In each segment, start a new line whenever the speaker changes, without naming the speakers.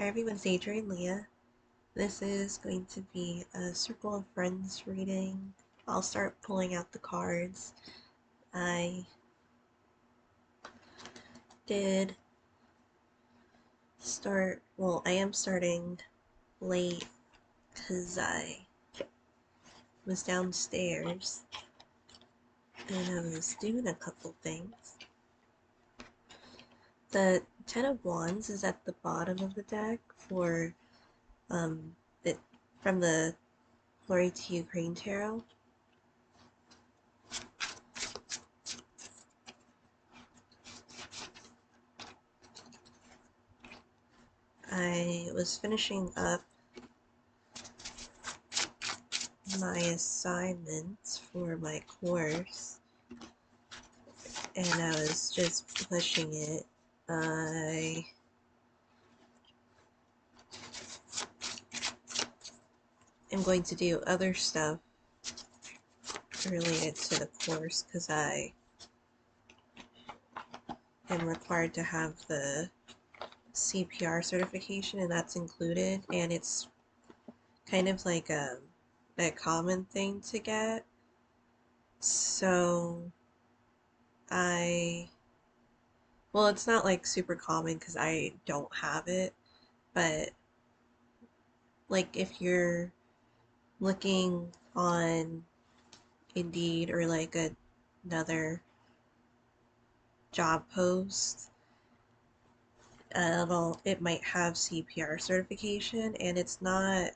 Hi everyone, it's Adrian Leah. This is going to be a Circle of Friends reading. I'll start pulling out the cards. I did start, well, I am starting late because I was downstairs and I was doing a couple things. The Ten of Wands is at the bottom of the deck for it from the Glory to Ukraine Tarot. I was finishing up my assignments for my course and I was just pushing it. I am going to do other stuff related to the course because I am required to have the CPR certification, and that's included, and it's kind of like a common thing to get. So well, it's not like super common because I don't have it, but like if you're looking on Indeed or like another job post, it might have CPR certification, and it's not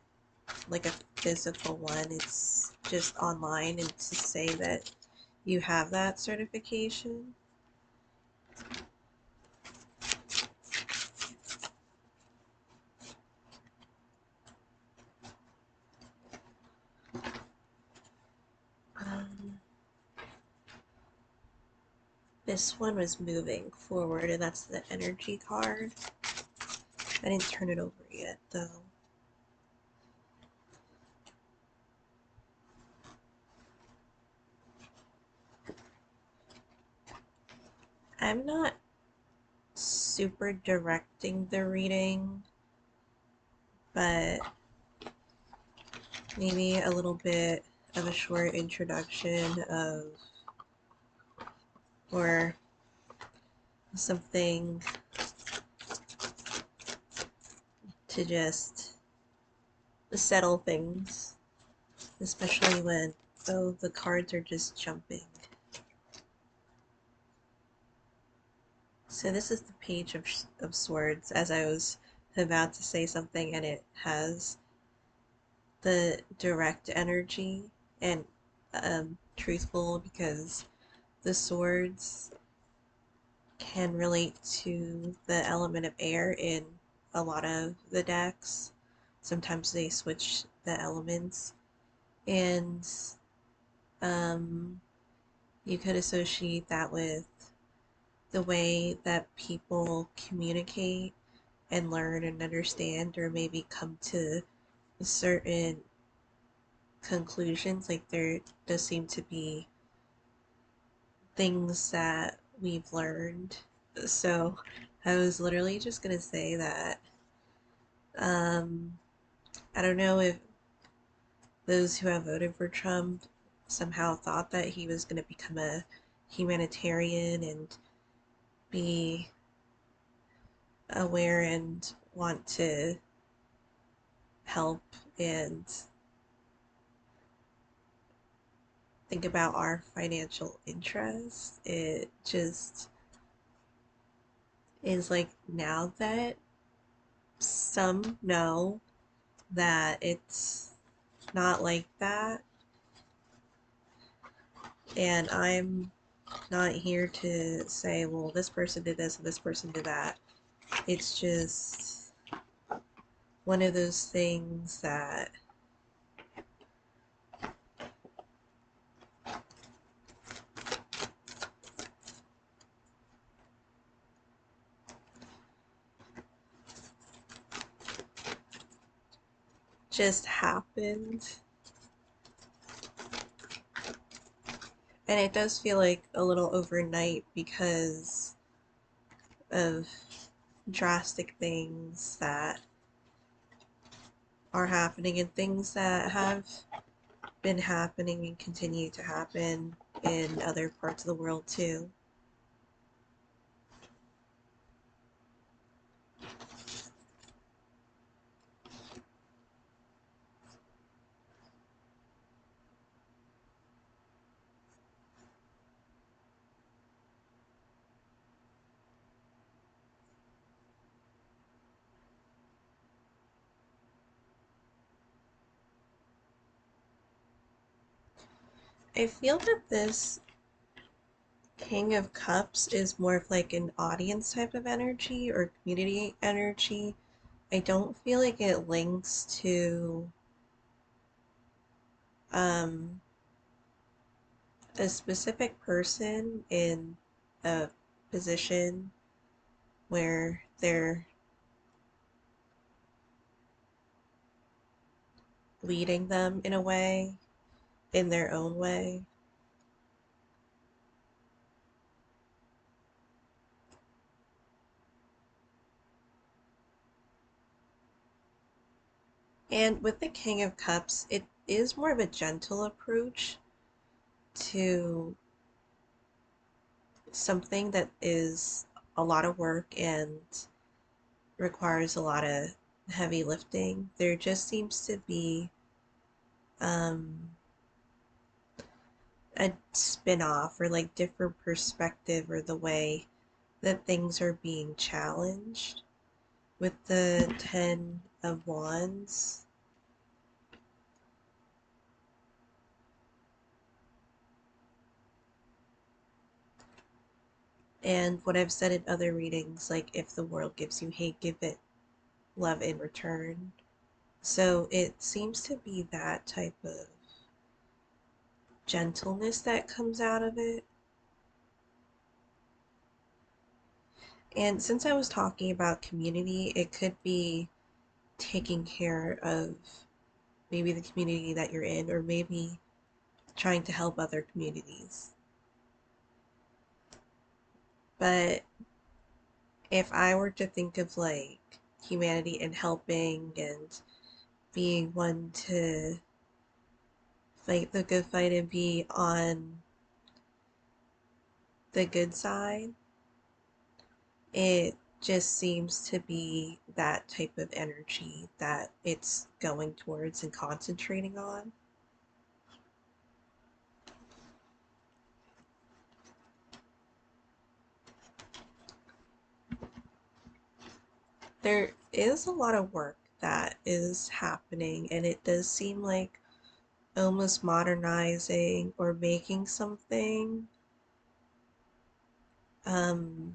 like a physical one, it's just online, and to say that you have that certification. Um, this one was moving forward, and that's the energy card. I didn't turn it over yet, though. I'm not super directing the reading, but maybe a little bit of a short introduction of, or something to just settle things, especially when, oh, the cards are just jumping. So this is the Page of Swords, as I was about to say something, and it has the direct energy and truthful, because the swords can relate to the element of air in a lot of the decks. Sometimes they switch the elements, and you could associate that with the way that people communicate and learn and understand, or maybe come to certain conclusions. Like there does seem to be things that we've learned. So I was literally just gonna say that I don't know if those who have voted for Trump somehow thought that he was gonna become a humanitarian and be aware and want to help and think about our financial interests. It just is like, now that some know that it's not like that, and I'm not here to say, well, this person did this and this person did that. It's just one of those things that just happened. And it does feel like a little overnight because of drastic things that are happening and things that have been happening and continue to happen in other parts of the world too. I feel that this King of Cups is more of like an audience type of energy or community energy. I don't feel like it links to um, a specific person in a position where they're leading them in a way, in their own way. And with the King of Cups, it is more of a gentle approach to something that is a lot of work and requires a lot of heavy lifting. There just seems to be um, a spin off or like different perspective or the way that things are being challenged with the Ten of Wands. And what I've said in other readings, like if the world gives you hate, give it love in return. So it seems to be that type of gentleness that comes out of it. And since I was talking about community, it could be taking care of maybe the community that you're in, or maybe trying to help other communities. But if I were to think of like humanity and helping and being one to fight the good fight and be on the good side, it just seems to be that type of energy that it's going towards and concentrating on. There is a lot of work that is happening, and it does seem like almost modernizing or making something. Um,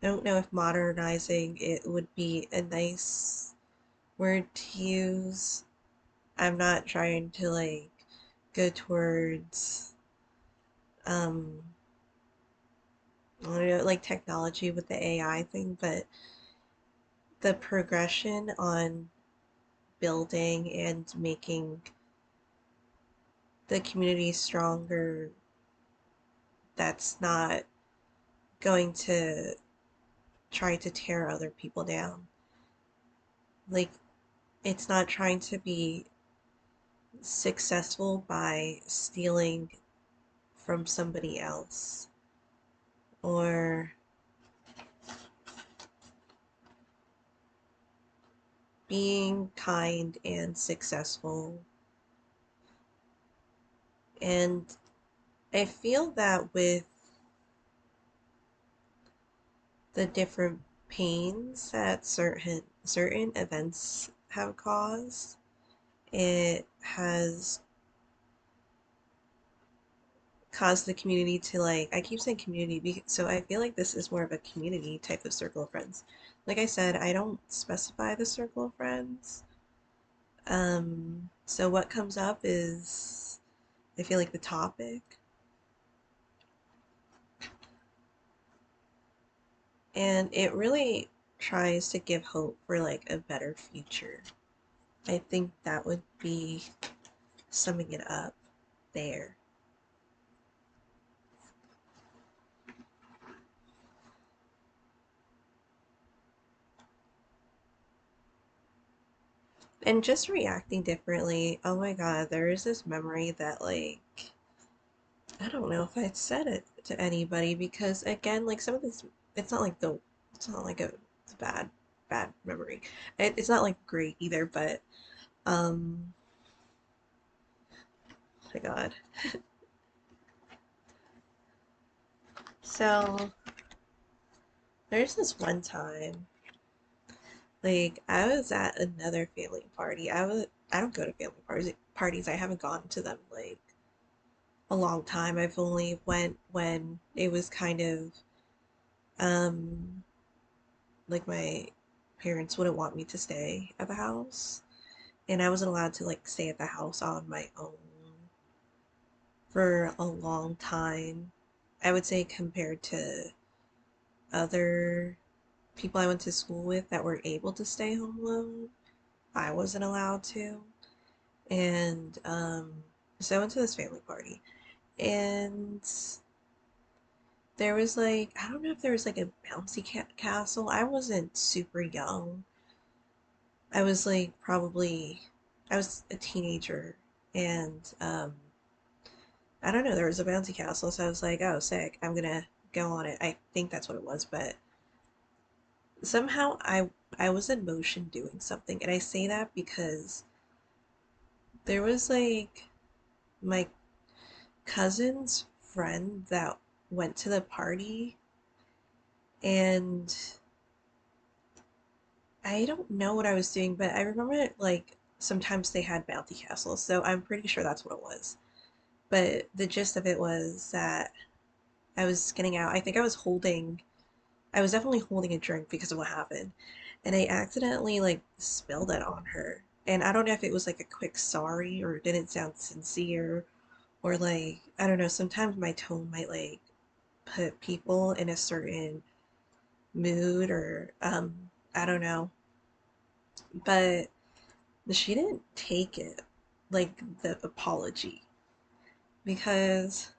I don't know if modernizing it would be a nice word to use. I'm not trying to like go towards um I don't know, like technology with the AI thing, but the progression on building and making the community stronger, that's not going to try to tear other people down. Like, it's not trying to be successful by stealing from somebody else or being kind and successful. And I feel that with the different pains that certain events have caused, it has caused the community to like, I keep saying community, so I feel like this is more of a community type of circle of friends. Like I said, I don't specify the circle of friends. So what comes up is, I feel like the topic, and it really tries to give hope for like a better future. I think that would be summing it up there. and just reacting differently. Oh my God, there is this memory that like I don't know if I'd said it to anybody because again, like some of this, it's not like the, it's not like a bad memory. It's not like great either, but um, oh my God. So there's this one time, like I was at another family party. I don't go to family parties. I haven't gone to them like a long time. I've only went when it was kind of um like my parents wouldn't want me to stay at the house, and I wasn't allowed to like stay at the house on my own for a long time. I would say compared to other people I went to school with that were able to stay home alone, I wasn't allowed to. And so I went to this family party, and there was like, I don't know if there was like a bouncy castle. I wasn't super young. I was like probably, I was a teenager, and I don't know, there was a bouncy castle, so I was like, oh, sick, I'm gonna go on it. I think that's what it was, but somehow I was in motion doing something, and I say that because there was like my cousin's friend that went to the party, and I don't know what I was doing, but I remember like sometimes they had bounty castles, so I'm pretty sure that's what it was. But the gist of it was that I was getting out. I think I was definitely holding a drink because of what happened. And I accidentally like spilled it on her. And I don't know if it was like a quick sorry or it didn't sound sincere or like, I don't know, sometimes my tone might like put people in a certain mood or I don't know. But she didn't take it like the apology because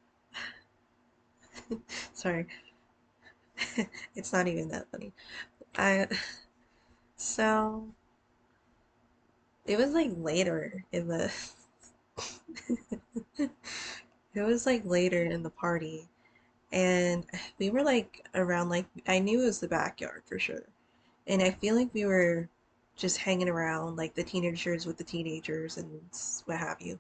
sorry, it's not even that funny. I so it was like later in the it was like later in the party, and we were like around like I knew it was the backyard for sure. And I feel like we were just hanging around like the teenagers with the teenagers and what have you.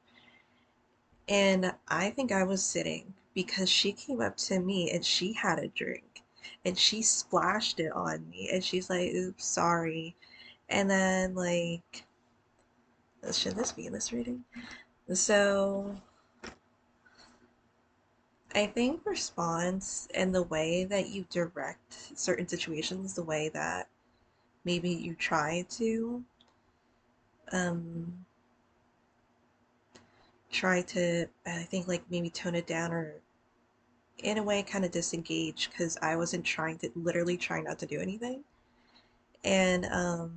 And I think I was sitting because she came up to me and she had a drink and she splashed it on me and she's like, oops, sorry. And then like should this be in this reading? So I think response and the way that you direct certain situations, the way that maybe you try to um I think like maybe tone it down or in a way kind of disengage because I wasn't trying to literally trying not to do anything. And I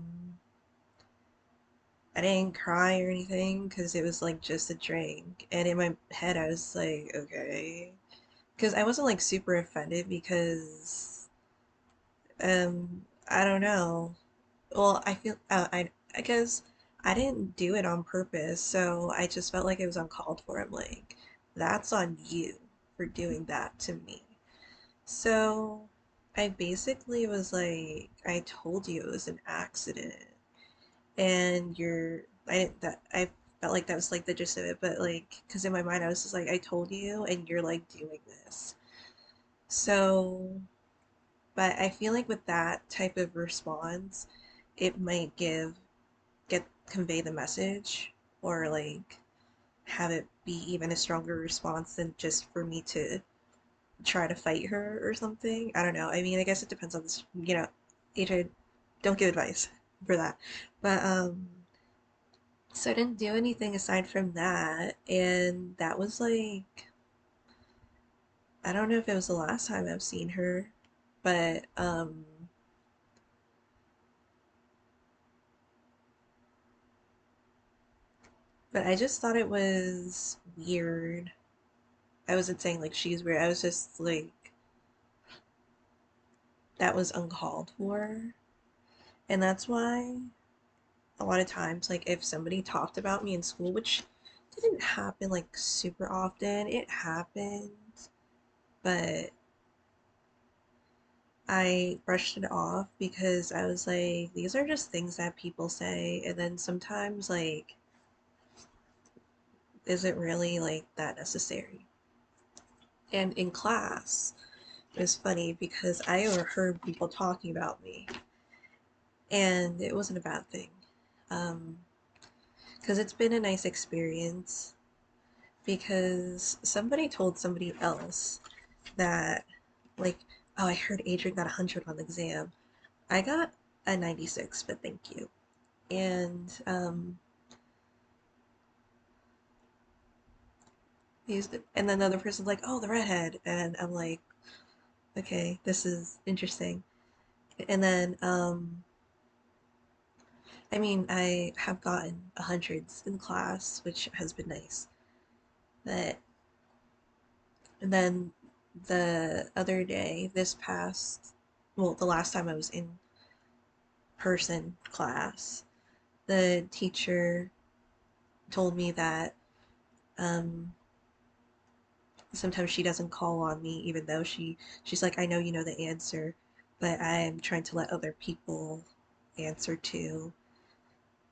didn't cry or anything because it was like just a drink. And in my head I was like, okay. Because I wasn't like super offended because I don't know. Well, I feel I guess I didn't do it on purpose, so I just felt like it was uncalled for. I'm like, that's on you for doing that to me. So I basically was like, I told you it was an accident, and I didn't that I felt like that was like the gist of it, but like, because in my mind I was just like, I told you, and you're like doing this. So but I feel like with that type of response, it might get convey the message or like have it be even a stronger response than just for me to try to fight her or something. I don't know. I mean, I guess it depends on this, AJ, don't give advice for that. But so I didn't do anything aside from that, and that was like I don't know if it was the last time I've seen her, but I just thought it was weird. I wasn't saying like she's weird. I was just like that was uncalled for. And that's why a lot of times, like if somebody talked about me in school, which didn't happen like super often, it happened, but I brushed it off because I was like, these are just things that people say, and then sometimes like, is it really like that necessary? And in class, it was funny because I overheard people talking about me, and it wasn't a bad thing. Um, because it's been a nice experience because somebody told somebody else that, like, oh, I heard Adrian got 100 on the exam. I got a 96, but thank you. And and then the other person's like, oh, the redhead, and I'm like, okay, this is interesting. And then I mean, I have gotten hundreds in class, which has been nice. But and then the other day, well, the last time I was in person class, the teacher told me that um, sometimes she doesn't call on me, even though she's like, I know you know the answer, but I'm trying to let other people answer too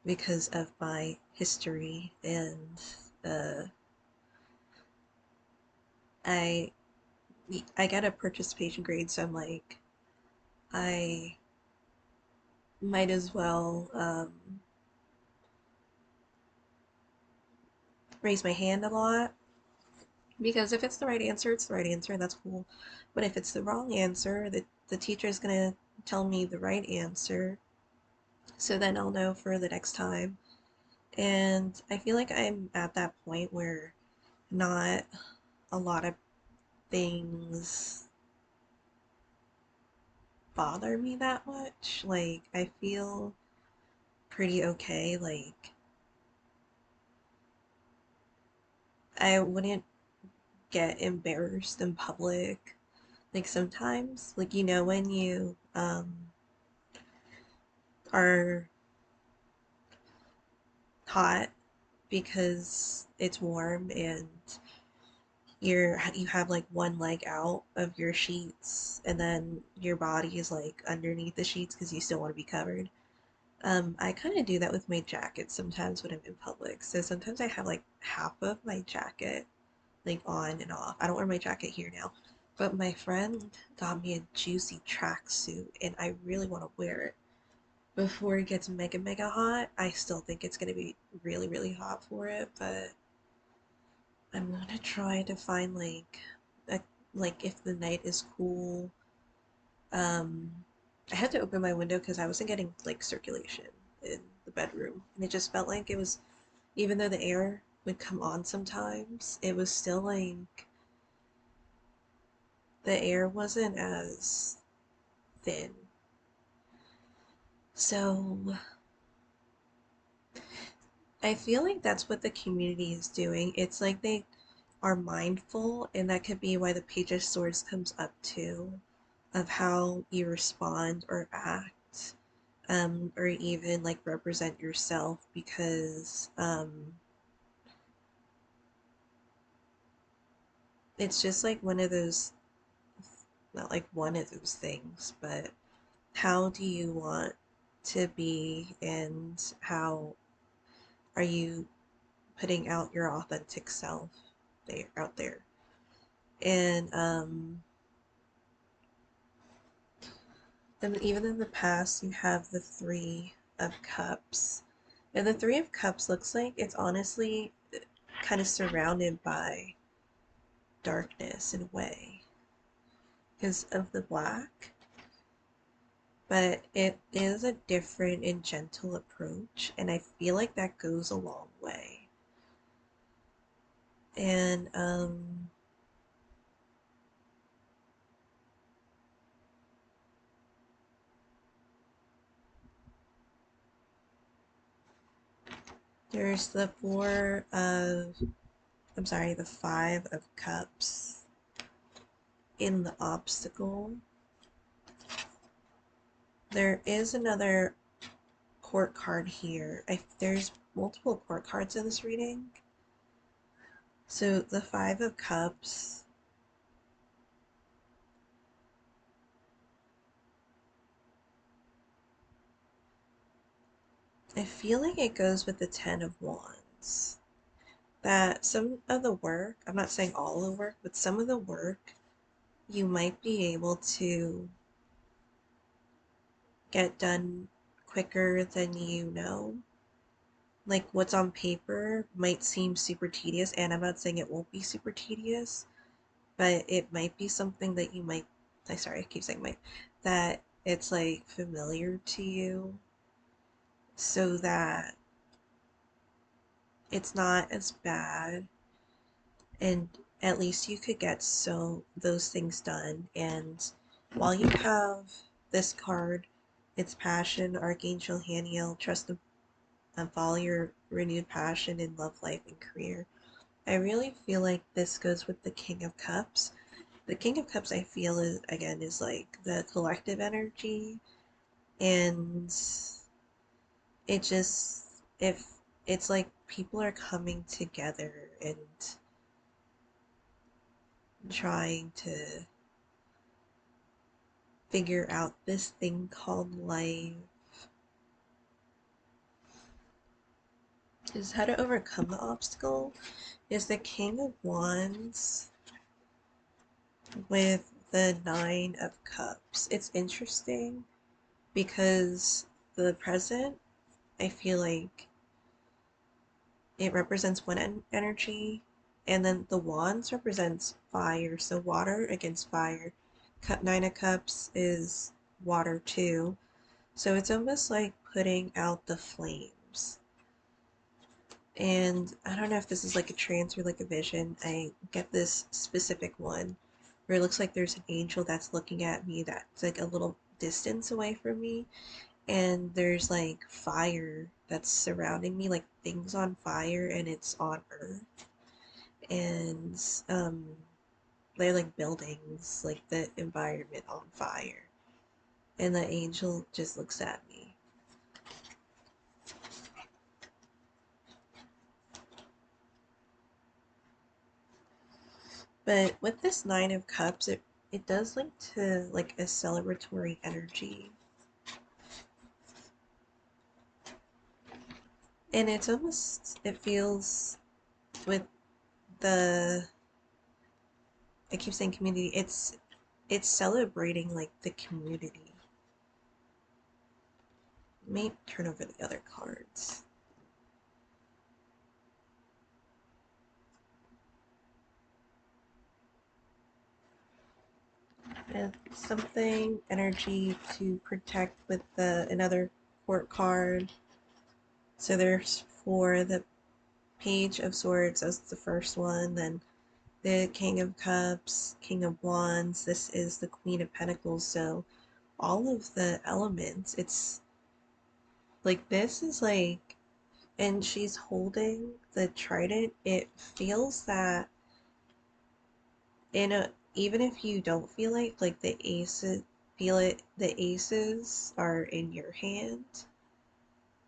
because of my history and uh, I I got a participation grade, so I'm like, I might as well raise my hand a lot because if it's the right answer, it's the right answer, and that's cool. But if it's the wrong answer, the teacher is gonna tell me the right answer, so then I'll know for the next time. And I feel like I'm at that point where not a lot of things bother me that much. Like, I feel pretty okay. Like, I wouldn't get embarrassed in public. Like, sometimes, like, when you are hot because it's warm and you have like one leg out of your sheets and then your body is like underneath the sheets because you still want to be covered. I kind of do that with my jacket sometimes when I'm in public. So sometimes I have like half of my jacket like on and off. I don't wear my jacket here now, but my friend got me a juicy tracksuit and I really want to wear it before it gets mega mega hot. I still think it's gonna be really really hot for it, but I'm gonna try to find a, like if the night is cool. Um, I had to open my window because I wasn't getting like circulation in the bedroom, and it just felt like it was, even though the air would come on sometimes, it was still like the air wasn't as thin. So I feel like that's what the community is doing. It's like they are mindful, and that could be why the Page of Swords comes up too, of how you respond or act, or even like represent yourself, because it's just like one of those, not like one of those things, but how do you want to be, and how are you putting out your authentic self there out there? And then even in the past, you have the Three of Cups. And the Three of Cups looks like it's honestly kind of surrounded by darkness in a way because of the black. But it is a different and gentle approach, and I feel like that goes a long way. And there's the Five of Cups in the obstacle. There is another court card here. There's multiple court cards in this reading. So the Five of Cups. I feel like it goes with the Ten of Wands. That some of the work, I'm not saying all the work, but some of the work you might be able to get done quicker than you know. Like what's on paper might seem super tedious, and I'm not saying it won't be super tedious, but it might be something that you might, I keep saying might, that it's like familiar to you, so that it's not as bad, and at least you could get those things done. And while you have this card, it's passion, Archangel Haniel, trust and follow your renewed passion in love, life, and career. I really feel like this goes with the King of Cups. The King of Cups, I feel, is like the collective energy, and it just, if it's like people are coming together and trying to figure out this thing called life, is how to overcome the obstacle, is the King of Wands with the Nine of Cups. It's interesting because the present, I feel like it represents one energy, and then the wands represents fire, so water against fire. Nine of Cups is water too, so it's almost like putting out the flames. And I don't know if this is like a trance or like a vision. I get this specific one where it looks like there's an angel that's looking at me that's like a little distance away from me, and there's like fire that's surrounding me, like things on fire, and it's on earth. And they're like buildings, like the environment on fire, and the angel just looks at me. But with this Nine of Cups, it does link to like a celebratory energy, and it's almost, it feels with the, I keep saying community, it's celebrating like the community. Let me turn over the other cards. And something energy to protect with the another court card. So there's for the Page of Swords as the first one, then the King of Cups, King of Wands, this is the Queen of Pentacles. So all of the elements, it's like, this is like, and she's holding the trident. It feels that in a, even if you don't feel like the aces, feel it, the aces are in your hand,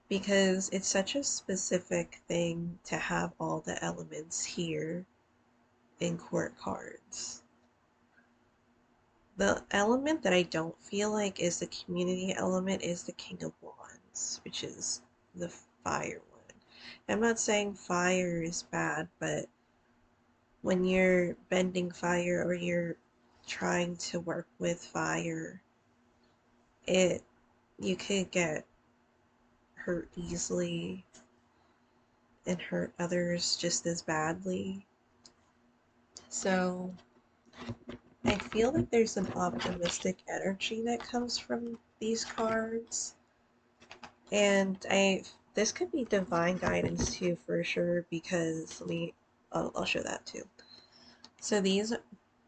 because it's such a specific thing to have all the elements here in court cards. The element that I don't feel like is the community element is the King of Wands, which is the fire one. I'm not saying fire is bad, but when you're bending fire or you're trying to work with fire, it, you could get hurt easily and hurt others just as badly. So I feel like there's an optimistic energy that comes from these cards, and this could be divine guidance too, for sure, because I'll show that too. So these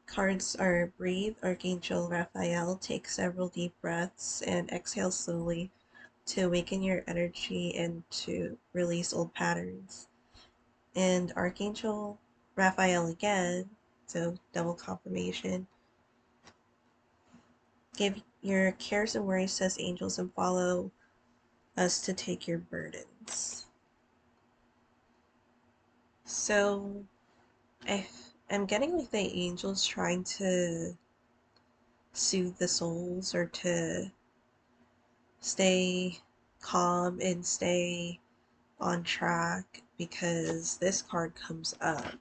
cards are breathe, Archangel Raphael, take several deep breaths and exhale slowly to awaken your energy and to release old patterns. And Archangel Raphael again, so double confirmation. Give your cares and worries to us, angels, and follow us to take your burdens. So I, I'm getting like the angels trying to soothe the souls or to stay calm and stay on track because this card comes up.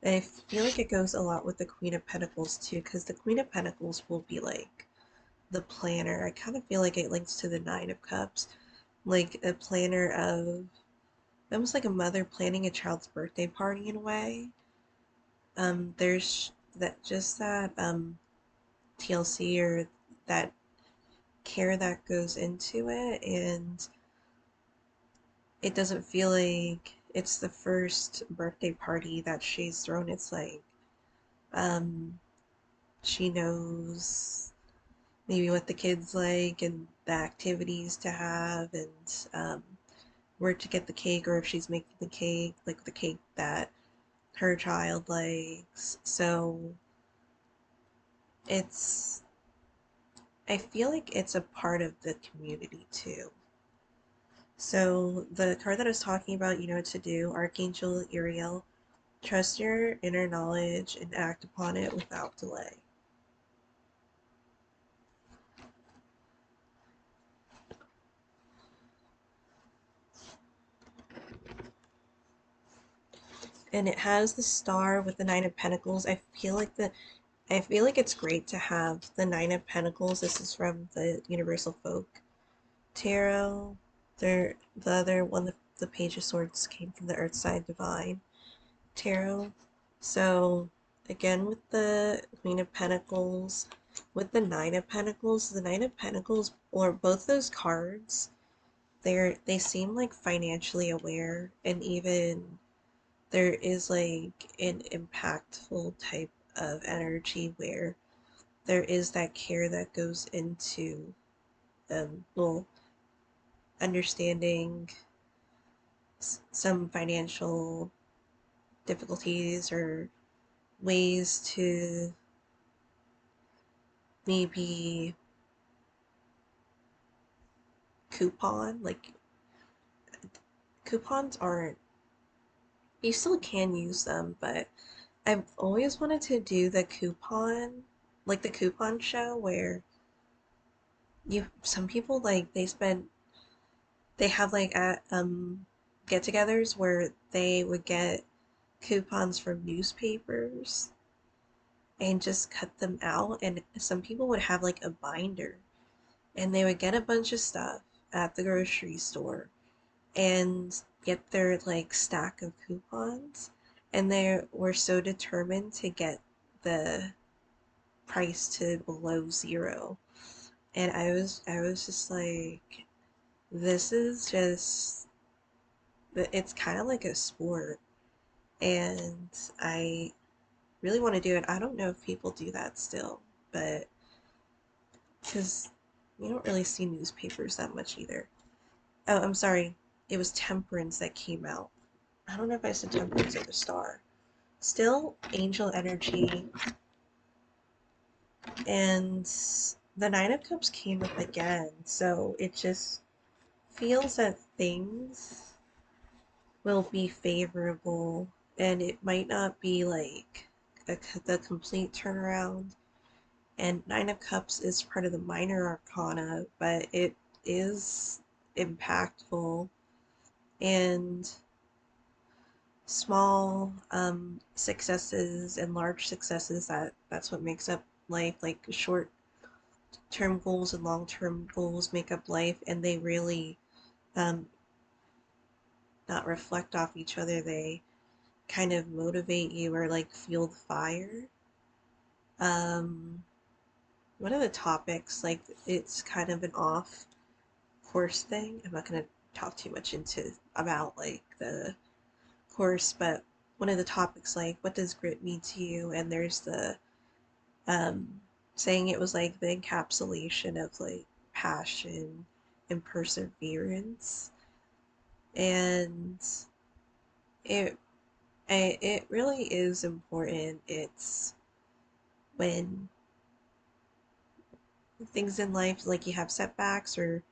And I feel like it goes a lot with the Queen of Pentacles too, because the Queen of Pentacles will be like the planner. I kind of feel like it links to the Nine of Cups, like a planner of almost like a mother planning a child's birthday party in a way. There's that TLC or that care that goes into it, and it doesn't feel like it's the first birthday party that she's thrown. It's like um, she knows maybe what the kids like and the activities to have and where to get the cake or if she's making the cake, like the cake that her child likes. So it's, I feel like it's a part of the community too. So the card that I was talking about, you know what to do, Archangel Uriel, trust your inner knowledge and act upon it without delay. And it has the star with the Nine of Pentacles. I feel like it's great to have the Nine of Pentacles. This is from the Universal Folk Tarot. The other one, the Page of Swords, came from the Earthside Divine Tarot. So again with the Queen of Pentacles, with the Nine of Pentacles, the Nine of Pentacles, or both those cards, they seem like financially aware, and even there is like an impactful type of energy where there is that care that goes into well, understanding some financial difficulties or ways to maybe coupon. Like, coupons aren't, you still can use them, but I've always wanted to do the coupon, like the coupon show where some people like they have like at get-togethers where they would get coupons from newspapers and just cut them out, and some people would have like a binder and they would get a bunch of stuff at the grocery store and get their like stack of coupons, and they were so determined to get the price to below zero. And I was just like, this is just, it's kind of like a sport, and I really want to do it. I don't know if people do that still, but because you don't really see newspapers that much either. Oh, I'm sorry. It was Temperance that came out. I don't know if I said Temperance or the Star. Still angel energy, and the Nine of Cups came up again, so it just feels that things will be favorable, and it might not be like the complete turnaround. And Nine of Cups is part of the minor arcana, but it is impactful, and small successes and large successes, that's what makes up life. Like short term goals and long term goals make up life, and they really um, not reflect off each other. They kind of motivate you or like fuel the fire. Um, one of the topics, like it's kind of an off course thing. I'm not gonna talk too much into about like the course, but one of the topics, like what does grit mean to you? And there's the um, saying it was like the encapsulation of like passion and perseverance, and it it really is important. It's when things in life, like you have setbacks or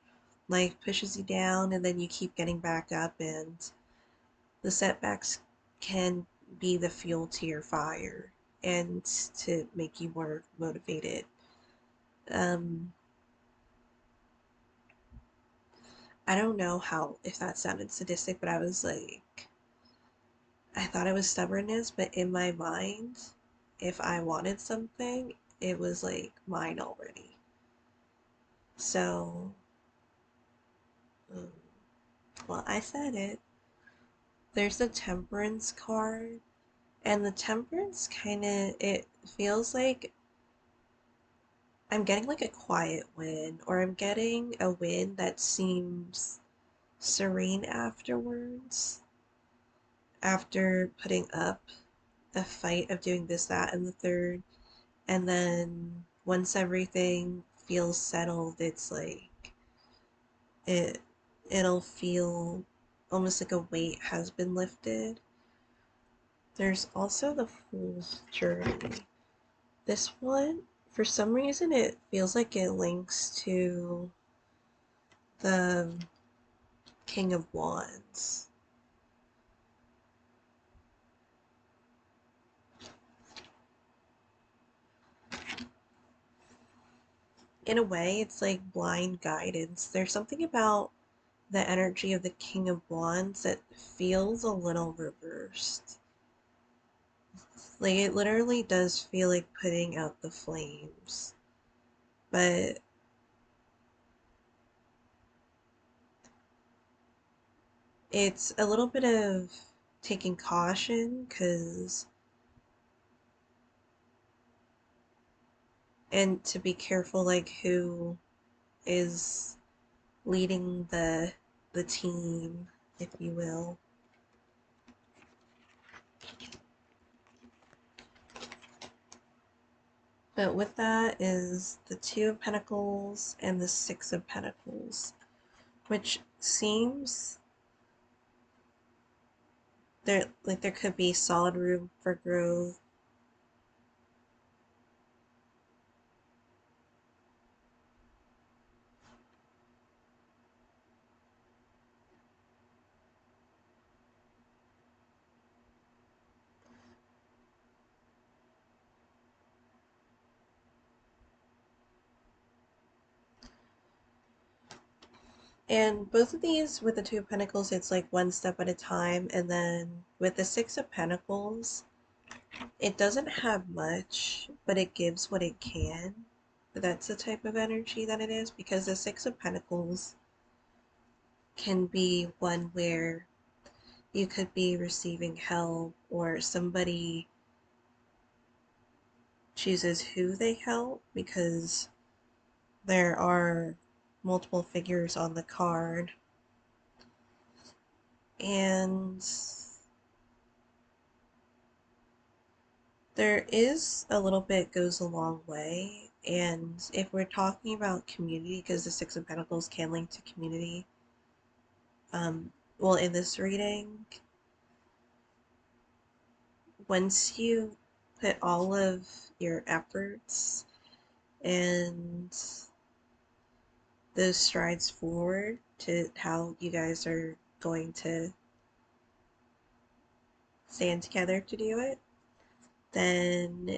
life pushes you down and then you keep getting back up, and the setbacks can be the fuel to your fire and to make you more motivated. Um, I don't know how, if that sounded sadistic, but I was like, I thought it was stubbornness, but in my mind, if I wanted something, it was like mine already. So, um, well, I said it. There's a temperance card, and the temperance kind of, it feels like I'm getting like a quiet win, or I'm getting a win that seems serene afterwards, after putting up a fight of doing this, that, and the third. And then once everything feels settled, it's like it it'll feel almost like a weight has been lifted. There's also the Fool's Journey. This one, for some reason, it feels like it links to the King of Wands. In a way, it's like blind guidance. There's something about the energy of the King of Wands that feels a little reversed. Like, it literally does feel like putting out the flames. But it's a little bit of taking caution, because, and to be careful, like, who is leading the team, if you will. But with that is the Two of Pentacles and the Six of Pentacles, which seems there could be solid room for growth. And both of these, with the Two of Pentacles, it's like one step at a time. And then with the Six of Pentacles, it doesn't have much, but it gives what it can. That's the type of energy that it is, because the Six of Pentacles can be one where you could be receiving help, or somebody chooses who they help, because there are multiple figures on the card. And there is a little bit goes a long way. And if we're talking about community, because the Six of Pentacles can link to community, well, in this reading, once you put all of your efforts and those strides forward to how you guys are going to stand together to do it, then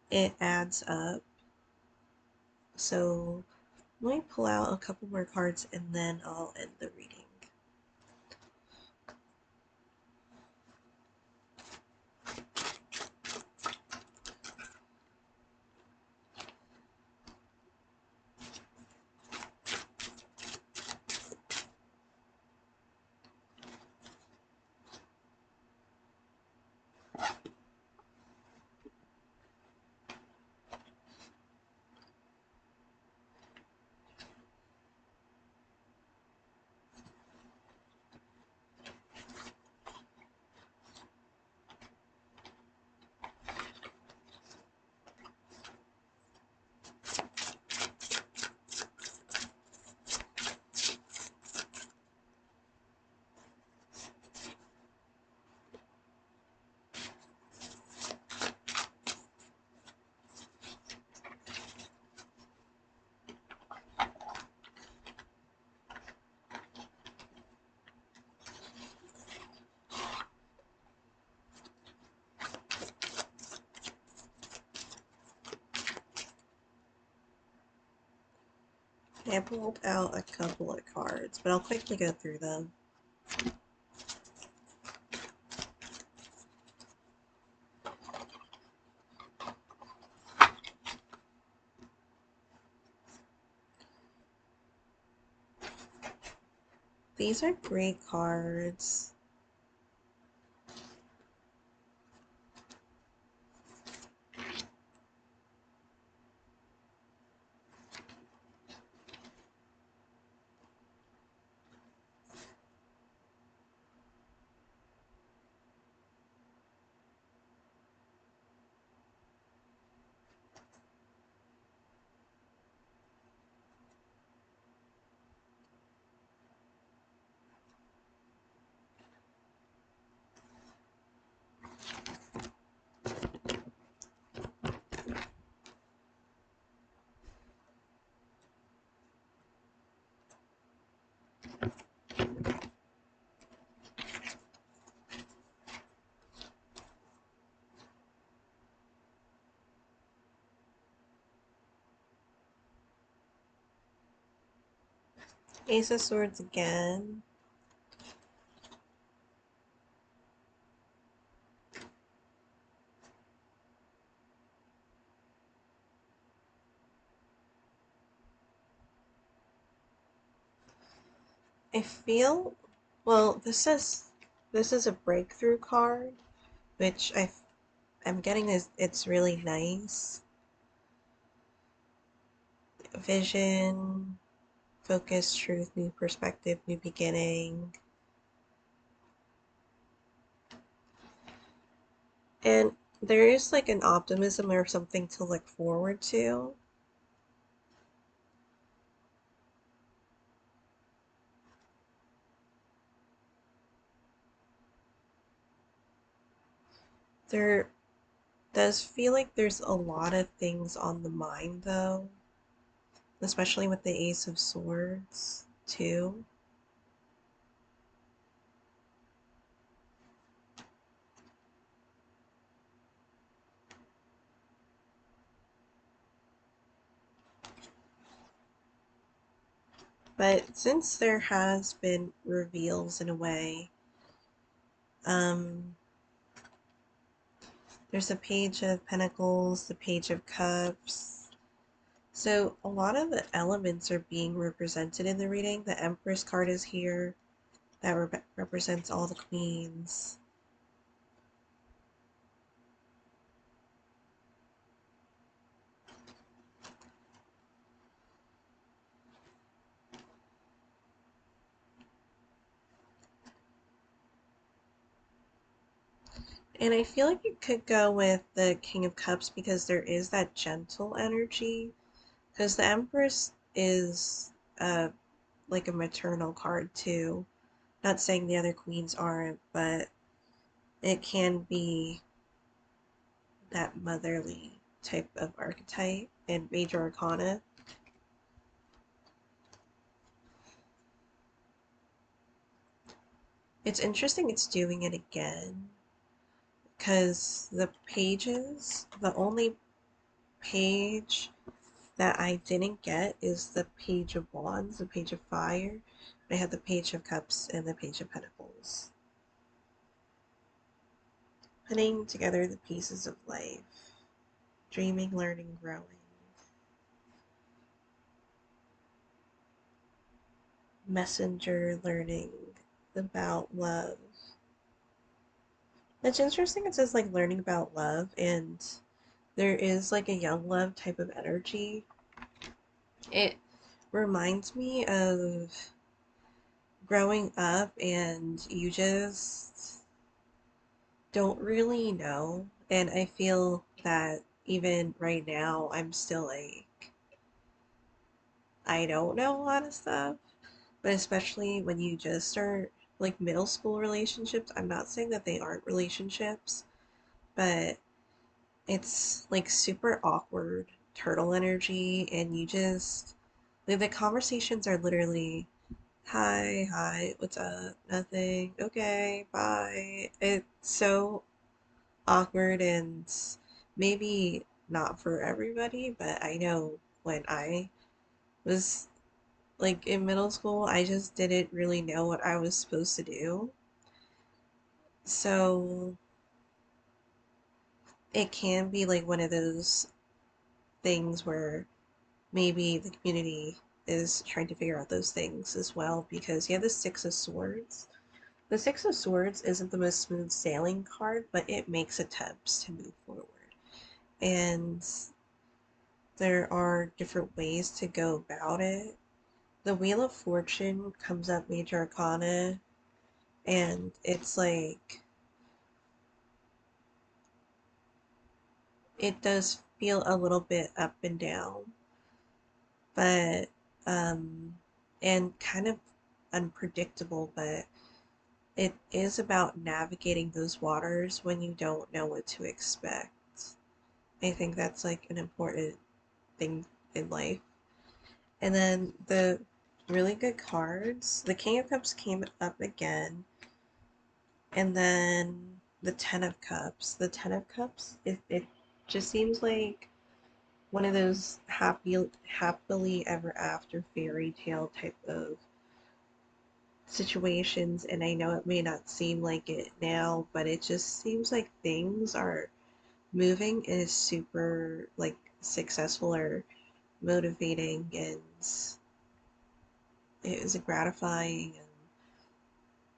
it adds up. So let me pull out a couple more cards and then I'll end the reading. I pulled out a couple of cards, but I'll quickly go through them. These are great cards. Ace of Swords again. I feel, well, this is a breakthrough card, which I'm getting is it's really nice. Vision, focus, truth, new perspective, new beginning. And there is like an optimism or something to look forward to. There does feel like there's a lot of things on the mind though, especially with the Ace of Swords too. But since there has been reveals in a way, um, there's a Page of Pentacles, the Page of Cups. So a lot of the elements are being represented in the reading. The Empress card is here. That represents all the queens. And I feel like you could go with the King of Cups because there is that gentle energy. Because the Empress is like a maternal card too. Not saying the other queens aren't, but it can be that motherly type of archetype in Major Arcana. It's interesting it's doing it again because the pages, the only page that I didn't get is the Page of Wands, the Page of Fire. I had the Page of Cups and the Page of Pentacles. Putting together the pieces of life. Dreaming, learning, growing. Messenger, learning about love. It's interesting it says like learning about love, and there is like a young love type of energy. It reminds me of growing up and you just don't really know. And I feel that even right now, I'm still like, I don't know a lot of stuff. But especially when you just start like middle school relationships, I'm not saying that they aren't relationships, but it's like super awkward turtle energy, and you just like the conversations are literally hi, what's up, nothing, okay, bye. It's so awkward, and maybe not for everybody, but I know when I was Like in middle school, I just didn't really know what I was supposed to do. So it can be like one of those things where maybe the community is trying to figure out those things as well because you have the Six of Swords. The Six of Swords isn't the most smooth sailing card, but it makes attempts to move forward. And there are different ways to go about it. The Wheel of Fortune comes up Major Arcana, and it's like it does feel a little bit up and down, but um, and kind of unpredictable, but it is about navigating those waters when you don't know what to expect. I think that's like an important thing in life. And then the really good cards, the King of Cups came up again, and then the Ten of Cups. The Ten of Cups, it just seems like one of those happily ever after fairy tale type of situations, and I know it may not seem like it now, but it just seems like things are moving and is super like successful or motivating, and it is a gratifying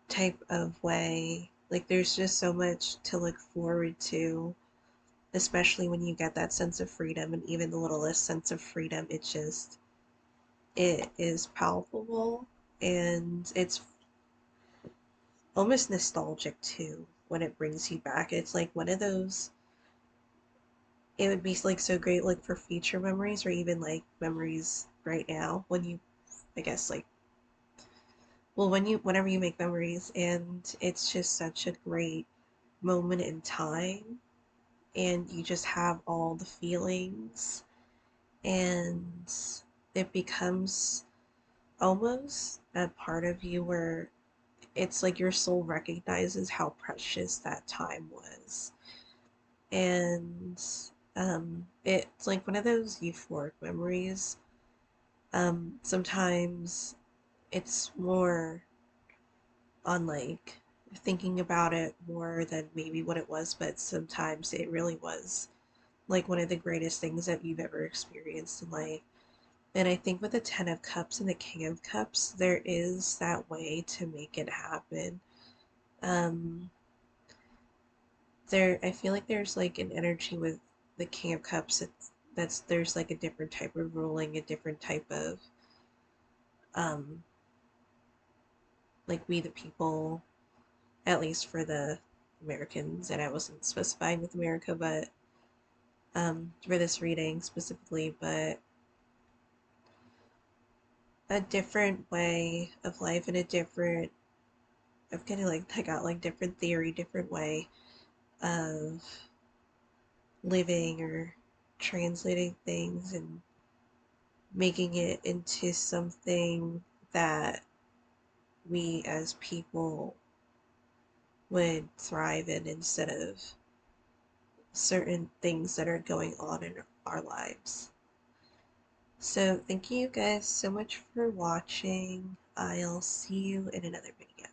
type of way. Like there's just so much to look forward to, especially when you get that sense of freedom, and even the littlest sense of freedom, it is palpable, and it's almost nostalgic too when it brings you back. It's like one of those, it would be like so great like for future memories or even like memories right now when you, I guess like, well, whenever you make memories, and it's just such a great moment in time, and you just have all the feelings, and it becomes almost a part of you where it's like your soul recognizes how precious that time was. And it's like one of those euphoric memories. Sometimes it's more on like thinking about it more than maybe what it was, but sometimes it really was like one of the greatest things that you've ever experienced in life. And I think with the Ten of Cups and the King of Cups, there is that way to make it happen. Um, I feel like there's like an energy with the King of Cups that's there's like a different type of ruling, a different type of um, like we the people, at least for the Americans, and I wasn't specifying with America, but for this reading specifically, but a different way of life and a different, I've kind of like I got like different theory, different way of living or translating things and making it into something that we as people would thrive in instead of certain things that are going on in our lives. So thank you guys so much for watching. I'll see you in another video.